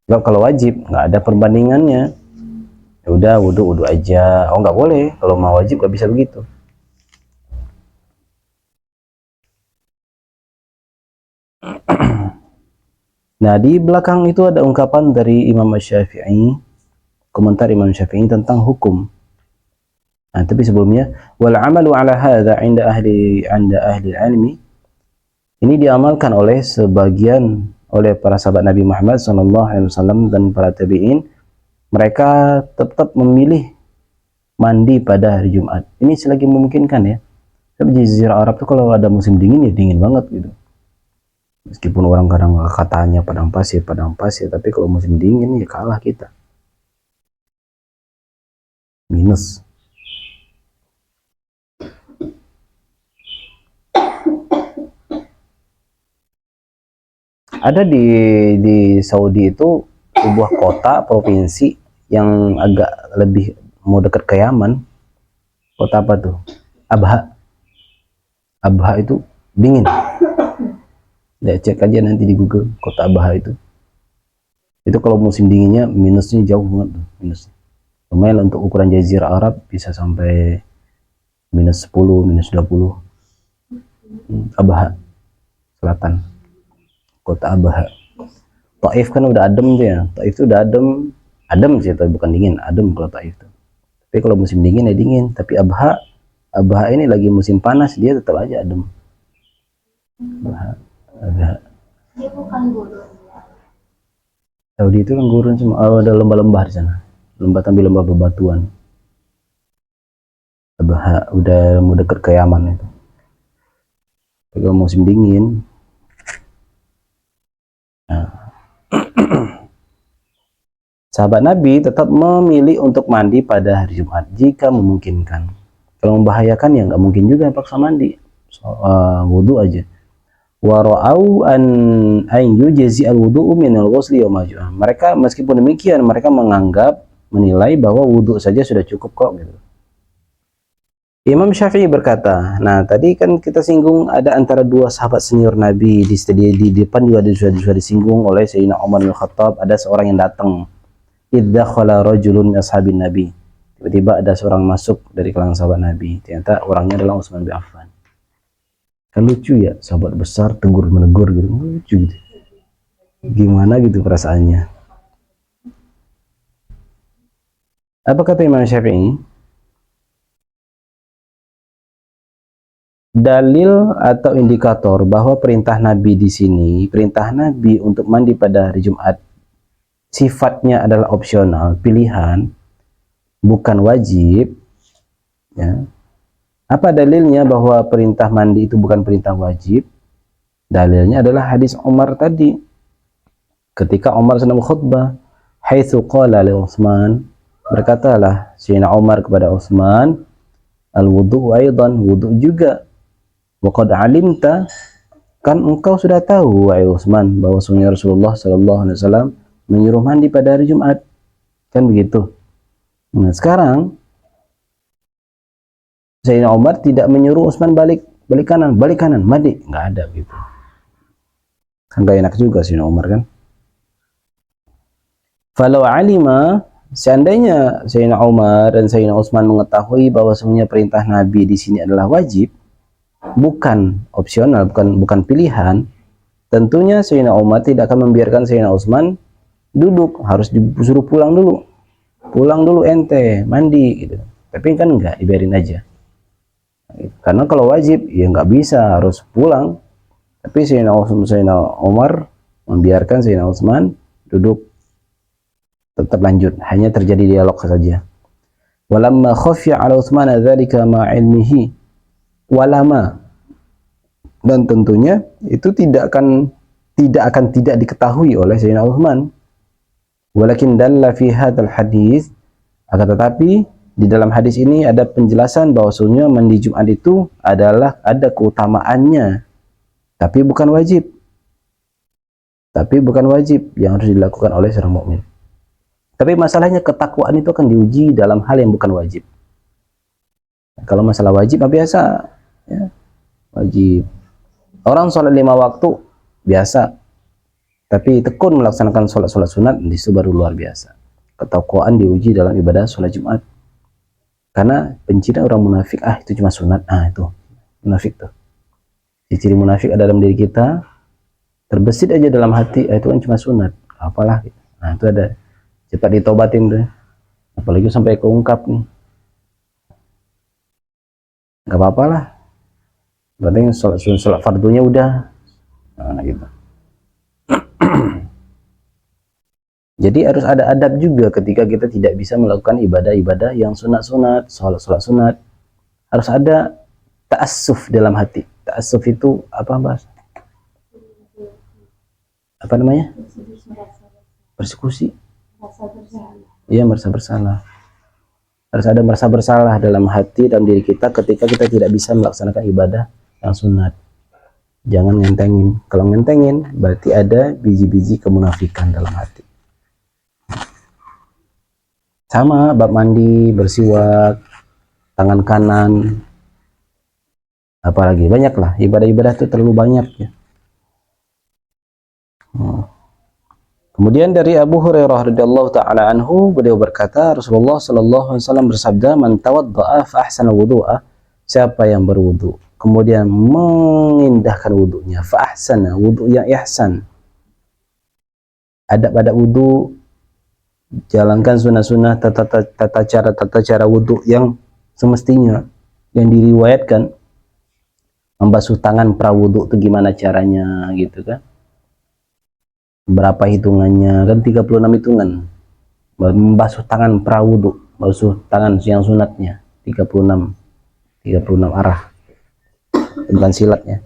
Kalau wajib nggak ada perbandingannya, ya udah wudu aja. Oh nggak boleh, kalau mau wajib nggak bisa begitu. Nah, di belakang itu ada ungkapan dari Imam Syafi'i, komentar Imam Syafi'i tentang hukum. Nah, tapi sebelumnya, wal amalu ala hadza 'inda ahli ilmi, ini diamalkan oleh para sahabat Nabi Muhammad SAW dan para tabi'in. Mereka tetap memilih mandi pada hari Jumat. Ini selagi memungkinkan ya. Tapi di Jazirah Arab tuh kalau ada musim dingin ya dingin banget gitu. Meskipun orang kadang katanya padang pasir, tapi kalau musim dingin ya kalah kita. Minus. Ada di Saudi itu sebuah kota provinsi yang agak lebih mau dekat ke Yaman. Kota apa tuh? Abha. Abha itu dingin. Ya, cek aja nanti di Google kota Abha itu. Itu kalau musim dinginnya minusnya jauh banget tuh, minusnya. Lumayan untuk ukuran Jazirah Arab bisa sampai minus 10, minus 20. Abha selatan. Kota Abha. Taif kan udah adem tuh ya. Taif itu udah adem sih, tapi bukan dingin, adem kalau Taif itu. Tapi kalau musim dingin ya dingin. Tapi Abha ini lagi musim panas, dia tetap aja adem. Abha. Dia bukan gurun. Saudi itu kan gurun semua. Ada lembah-lembah di sana. Lembah bebatuan. Abha udah mau deket ke Yaman itu. Tapi kalau musim dingin sahabat Nabi tetap memilih untuk mandi pada hari Jumat jika memungkinkan. Kalau membahayakan ya nggak mungkin juga paksa mandi, wudhu aja. Wa ra'au an yujzi al-wudu'u min al-ghusli wa maj'ah. Mereka meskipun demikian mereka menilai bahwa wudhu saja sudah cukup kok gitu. Imam Syafi'i berkata, nah tadi kan kita singgung ada antara dua sahabat senior Nabi di depan juga sudah disinggung oleh Sayyidina Umar bin Khattab, ada seorang yang datang. Idza khala rajulun min ashabin Nabi. Tiba-tiba ada seorang masuk dari kalangan sahabat Nabi. Ternyata orangnya adalah Utsman bin Affan. Kan lucu ya, sahabat besar tegur menegur gitu, lucu gitu. Gimana gitu perasaannya. Apa kata Imam Syafi'i? Dalil atau indikator bahwa perintah Nabi di sini, perintah Nabi untuk mandi pada hari Jumat sifatnya adalah opsional, pilihan, bukan wajib. Ya. Apa dalilnya bahwa perintah mandi itu bukan perintah wajib? Dalilnya adalah hadis Umar tadi. Ketika Umar sedang khutbah, haitsu qala li Utsman, berkatalah Sayyidina Umar kepada Utsman, al-wudu aidan, wudu juga. Wa qad alimta, kan engkau sudah tahu wahai Utsman bahwa sunnah Rasulullah sallallahu alaihi wasallam menyuruh mandi pada hari Jumat. Kan begitu. Nah, sekarang Sayyidina Umar tidak menyuruh Utsman balik kanan, mandi, nggak ada gitu. Kan gak enak juga Sayyidina Umar kan. Falau alima, seandainya Sayyidina Umar dan Sayyidina Utsman mengetahui bahwa sebenarnya perintah Nabi di sini adalah wajib, bukan opsional, bukan pilihan, tentunya Sayyidina Umar tidak akan membiarkan Sayyidina Utsman duduk, harus disuruh pulang dulu ente mandi gitu. Tapi kan enggak, dibiarin aja. Karena kalau wajib ya nggak bisa, harus pulang. Tapi Sayyidina Umar membiarkan Sayyidina Utsman duduk, tetap lanjut, hanya terjadi dialog saja. Walamma khafya ala Utsman dzalika ma ilmihi walama, dan tentunya itu tidak akan tidak diketahui oleh Sayyidina Utsman. Walakin dalla fi hadzal hadis, akan tetapi di dalam hadis ini ada penjelasan bahwasanya mandi Jumat itu adalah ada keutamaannya, tapi bukan wajib. Yang harus dilakukan oleh seorang mukmin. Tapi masalahnya ketakwaan itu akan diuji dalam hal yang bukan wajib. Kalau masalah wajib biasa, ya, wajib. Orang sholat 5 waktu biasa, tapi tekun melaksanakan sholat sunat itu baru luar biasa. Ketakwaan diuji dalam ibadah sholat Jumat. Karena pencina orang munafik, itu cuma sunat, itu munafik tuh. Ciri munafik ada dalam diri kita, terbesit aja dalam hati, itu kan cuma sunat, apalah gitu. Nah itu ada, cepat ditobatin tuh, apalagi sampai keungkap nih, nggak apa-apa lah, berarti sholat fardunya udah, nah gitu. Jadi harus ada adab juga ketika kita tidak bisa melakukan ibadah-ibadah yang sunat-sunat, sholat sunat. Harus ada ta'assuf dalam hati. Ta'assuf itu apa bahasa? Apa namanya? Persekusi. Iya, merasa bersalah. Harus ada merasa bersalah dalam hati dan diri kita ketika kita tidak bisa melaksanakan ibadah yang sunat. Jangan ngentengin. Kalau ngentengin berarti ada biji-biji kemunafikan dalam hati. Sama bab mandi, bersiwak, tangan kanan, apalagi banyaklah ibadah-ibadah itu terlalu banyak ya. Kemudian dari Abu Hurairah radhiyallahu taala anhu, beliau berkata, Rasulullah sallallahu alaihi wasallam bersabda, "Man tawaddaa fa ahsana wudu'a," siapa yang berwudu kemudian mengindahkan wudunya, fa ahsana, wudu yang ihsan. Adab-adab wudu, jalankan sunnah-sunnah, tata cara wudu yang semestinya, yang diriwayatkan. Membasuh tangan prawudu itu gimana caranya gitu kan, berapa hitungannya kan, 36 hitungan. Membasuh tangan prawudu, basuh tangan yang sunatnya 36 arah, bukan silatnya.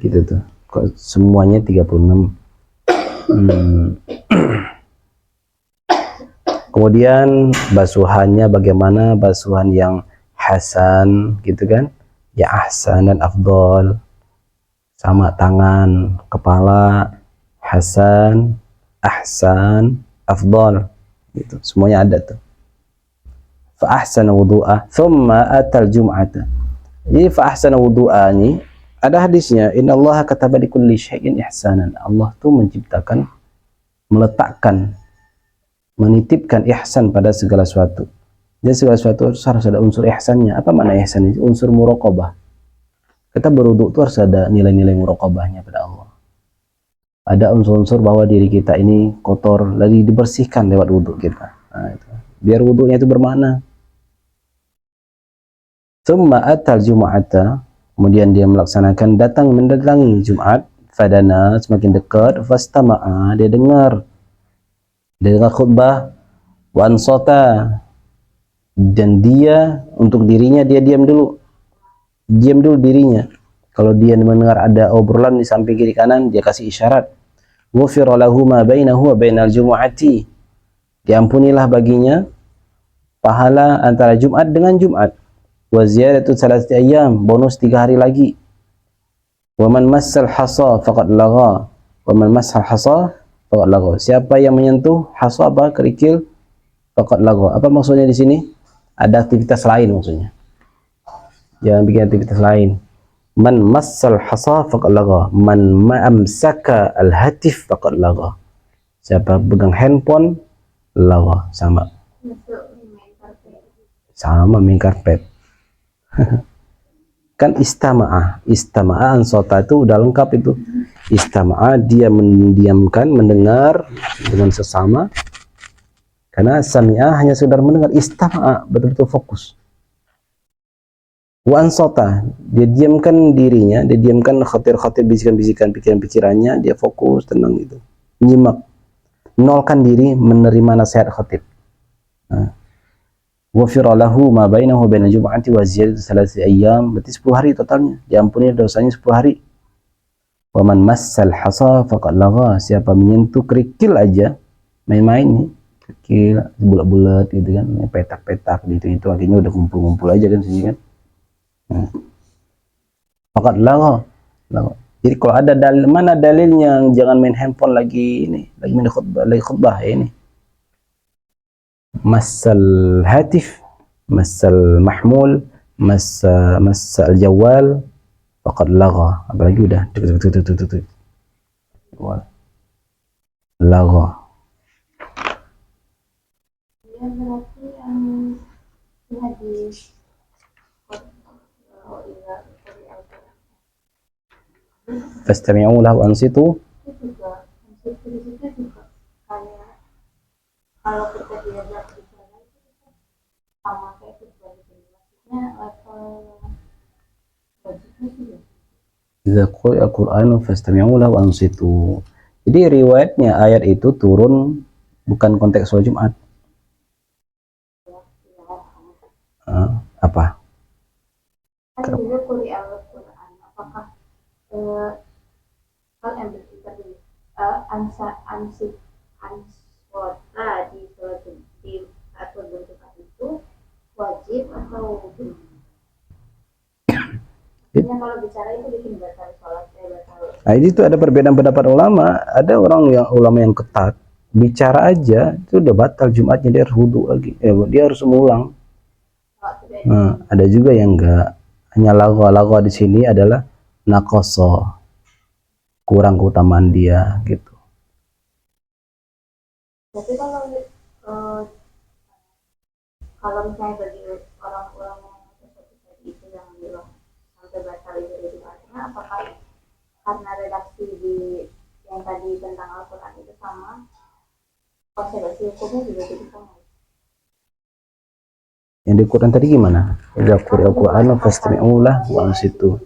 Gitu tuh. Kok semuanya 36. Kemudian basuhannya bagaimana? Basuhan yang hasan gitu kan? Ya ahsan dan afdol. Sama tangan, kepala, hasan, ahsan, afdol. Gitu. Semuanya ada tuh. Fa ahsana wudu'a thumma atal jum'ata. Jadi fa ahsana wudu'a ini ada hadisnya, innallaha kataba likulli syai'in ihsanan. Allah tuh menciptakan, meletakkan, menitipkan ihsan pada segala sesuatu. Jadi segala sesuatu harus ada unsur ihsannya. Apa makna ihsan itu? Unsur muraqabah. Kita berwudu itu harus ada nilai-nilai muraqabahnya pada Allah. Ada unsur-unsur bahwa diri kita ini kotor, lalu dibersihkan lewat wudu kita. Nah, itu. Biar wudunya itu bermakna. Tsumma atal jum'ata, kemudian dia melaksanakan mendatangi Jumat, fadana, semakin dekat, fastama'a, dia dengar khutbah, wa ansata, dan dia untuk dirinya dia diam dulu dirinya. Kalau dia mendengar ada obrolan di samping kiri kanan, dia kasih isyarat. Ghufira lahu ma bainahu wa bainal jumu'ati, diampunilah baginya pahala antara Jumat dengan Jumat. Wa ziyadatu salasati ayyam, bonus 3 hari lagi. Wa man massal hasa faqad lagha, wa man massal hasa faqad lagha. Siapa yang menyentuh hasa, apa, kerikil, faqad lagha. Apa maksudnya di sini? Ada aktivitas lain maksudnya. Jangan bikin aktivitas lain. Man massal hasa faqad lagha, man amsaka al hatif faqad lagha. Siapa pegang handphone, lagha, sama main karpet. Kan istama'a ansota itu udah lengkap itu. Istama'a dia mendiamkan, mendengar dengan sesama. Karena sami'a hanya sekedar mendengar, istama'a betul-betul fokus. Wa ansota, dia diamkan dirinya, dia diamkan khatir-khatir, bisikan-bisikan, pikiran-pikirannya, dia fokus, tenang gitu. Nyimak, nolkan diri menerima nasihat khatib. Ghufira lahu ma bainahu bainal jum'ati wa ziyadatu salasi ayyam, berarti 10 hari totalnya, diampuni dosanya 10 hari. Wa man massal hasa faqad lagha, siapa menyentuh kerikil aja, main-main nih, kerikil bulat-bulat gitu kan, petak-petak gitu, itu akhirnya udah kumpul-kumpul aja kan sini kan. Faqad lagha. Jadi kalau ada dalil, mana dalilnya jangan main handphone lagi ini, lagi main khutbah ya ini. Massal hatif, massal mahmul, massal jawal, faqad lagha. Apalagi udah lagha. Ya berarti yang hadis Fastami'u lahu ansitu. itu juga kayak kalau kita diajak bicara itu sama kayak kita maksudnya level wajibnya sih ya. Idza quri'a al-Qur'anu fastami'u lahu ansitu. Jadi riwayatnya ayat itu turun bukan konteks sholat Jumat. Apa? Kan juga kuliah Al-Quran, apakah hal yang berkaitan answota di sholat di atau berdoa itu wajib atau belum? Maksudnya kalau bicara itu bikin batal sholat, batal. Nah, itu ada perbedaan pendapat ulama. Ada ulama yang ketat, bicara aja itu udah batal Jumatnya, dia harus wudu lagi. Dia harus mengulang. Nah, ada juga yang enggak, hanya lagha di sini adalah naqasa, kurang keutamaan dia gitu. Tapi kalau misalnya bagi orang-orang yang seperti tadi itu yang bilang sampai batal itu dari Jumatnya, apakah karena redaksi di yang tadi tentang Al-Quran itu sama, konsekuensi hukumnya juga jadi sama? Yang di Quran tadi gimana? Idza quri'al Qur'anu fastami'u lahu wa ansitu.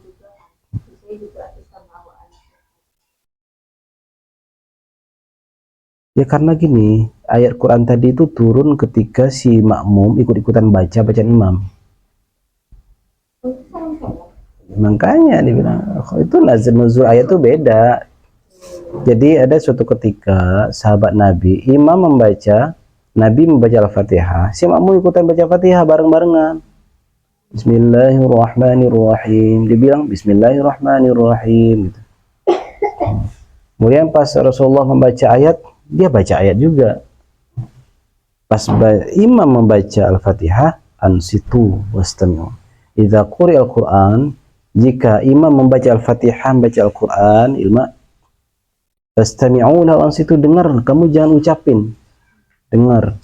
Ya karena gini, ayat Quran tadi itu turun ketika si makmum ikut-ikutan baca bacaan imam. Makanya dibilang itu nuzul ayat itu beda. Jadi ada suatu ketika sahabat Nabi, imam membaca, Nabi membaca Al-Fatihah, si makmum ikutan baca Fatihah bareng-barengan. Bismillahirrahmanirrahim. Dibilang Bismillahirrahmanirrahim gitu. Kemudian pas Rasulullah membaca ayat, dia baca ayat juga. Pas imam membaca Al-Fatihah, ansitu wastami'u. Idza quri'al Qur'an, jika imam membaca Al-Fatihah, membaca Al-Quran, fastami'u lahu ansitu, dengar, kamu jangan ucapin. Dengar.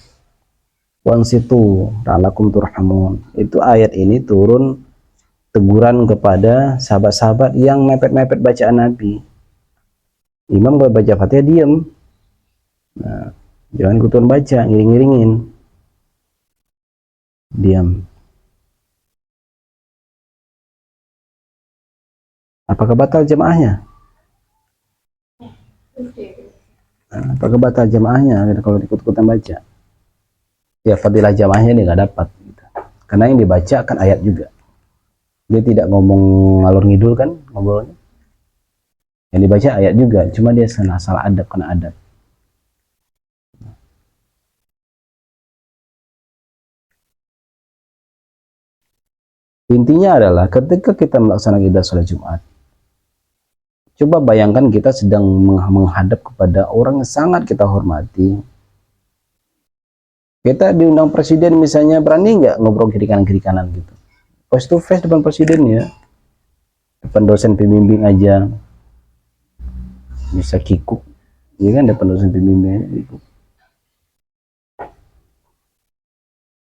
Wansitu la'allakum turhamun. Itu ayat ini turun teguran kepada sahabat-sahabat yang mepet-mepet bacaan Nabi. Imam kalau baca Fatihah diam. Nah, jangan ikutan baca, ngiring-ngiringin. Diam. Apakah batal jamaahnya? Apakah batal jamaahnya kalau ikut-ikutan baca? Ya fadilah jamaahnya ini nggak dapat. Gitu. Karena yang dibaca kan ayat juga. Dia tidak ngomong ngalur ngidul kan ngobrolnya. Yang dibaca ayat juga, cuma dia salah adab, kena adab. Intinya adalah ketika kita melaksanakan ibadah sholat Jumat, coba bayangkan kita sedang menghadap kepada orang yang sangat kita hormati. Kita diundang presiden misalnya, berani nggak ngobrol kiri kanan gitu. Face to face depan presiden ya. Depan dosen pembimbing aja. Bisa kikuk. Ya kan depan dosen pembimbing kikuk.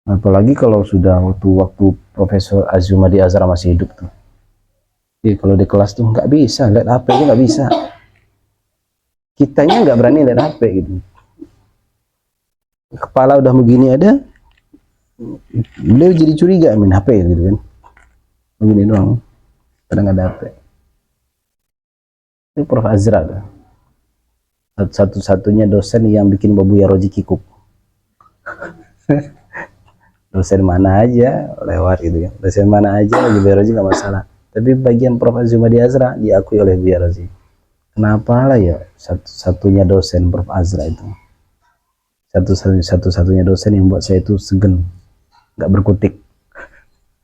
Apalagi kalau sudah waktu Profesor Azumadi Azra masih hidup tuh. Jadi kalau di kelas tuh nggak bisa lihat HP itu, nggak bisa. Kitanya nggak berani lihat HP gitu. Kepala udah begini ada, beliau jadi curiga main HP gitu kan. Begini doang, kadang nggak ada HP. Itu Prof Azra tuh. Satu-satunya dosen yang bikin Babu Yaroji kikuk. Dosen mana aja lewat gitu kan. Dosen mana aja lagi Bu Yaroji nggak masalah. Tapi bagian Prof Azumadi Azra diakui oleh Bu Yaroji. Kenapa lah ya satu-satunya dosen Prof Azra itu. Satu-satunya dosen yang buat saya itu segen, nggak berkutik.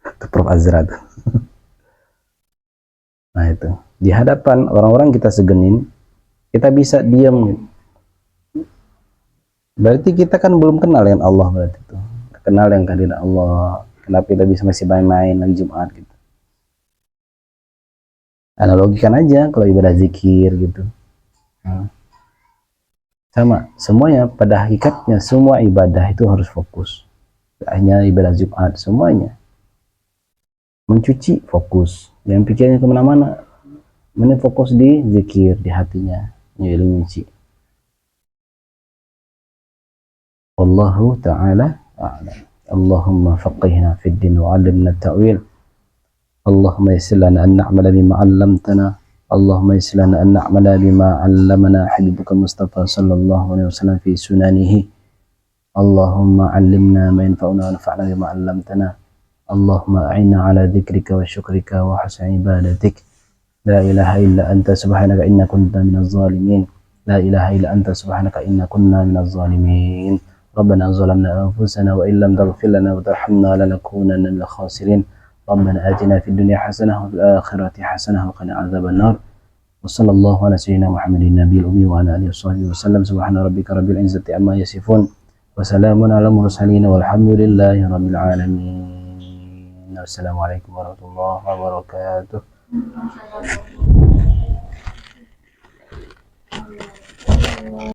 Itu Prof Azra tuh. Nah itu di hadapan orang-orang kita segenin, kita bisa diam. Berarti kita kan belum kenal dengan Allah berarti itu. Kenal yang kehadiran Allah. Kenapa kita bisa masih main-main lagi Jumat gitu. Analogikan aja kalau ibadah zikir gitu. Nah, sama, semuanya pada hakikatnya semua ibadah itu harus fokus. Tidak hanya ibadah Jumat, semuanya. Mencuci fokus, jangan pikirnya kemana-mana. Mending fokus di zikir, di hatinya, nyuci. Wallahu ta'ala a'lam. Allahumma faqihna fid din wa 'allimna at-ta'wil. Allahumma yassir lana an na'mala bima 'allamtana. Allahumma yassir lana an na'mala bima 'allamana habibuka Mustafa sallallahu alaihi wasallam fi sunanihi. Allahumma 'allimna ma yanfa'una wa anfa'na bima 'allamtana. Allahumma a'inna 'ala dzikrika wa syukrika wa husni ibadatik. La ilaha illa anta subhanaka inna kunna minaz zalimin. La ilaha illa anta subhanaka inna kunna minaz zalimin. ربنا ظلمنا أنفسنا وإن لم تغفر لنا وترحمنا لنكونن من الخاسرين ربنا آتنا في الدنيا حسنة وفي الآخرة حسنة وقنا عذاب النار وصلى الله على سيدنا محمد النبي الأمي وعلى آله وصحبه وسلم سبحان ربك رب العزة عما يصفون وسلام على المرسلين والحمد لله رب العالمين والسلام عليكم ورحمة الله وبركاته.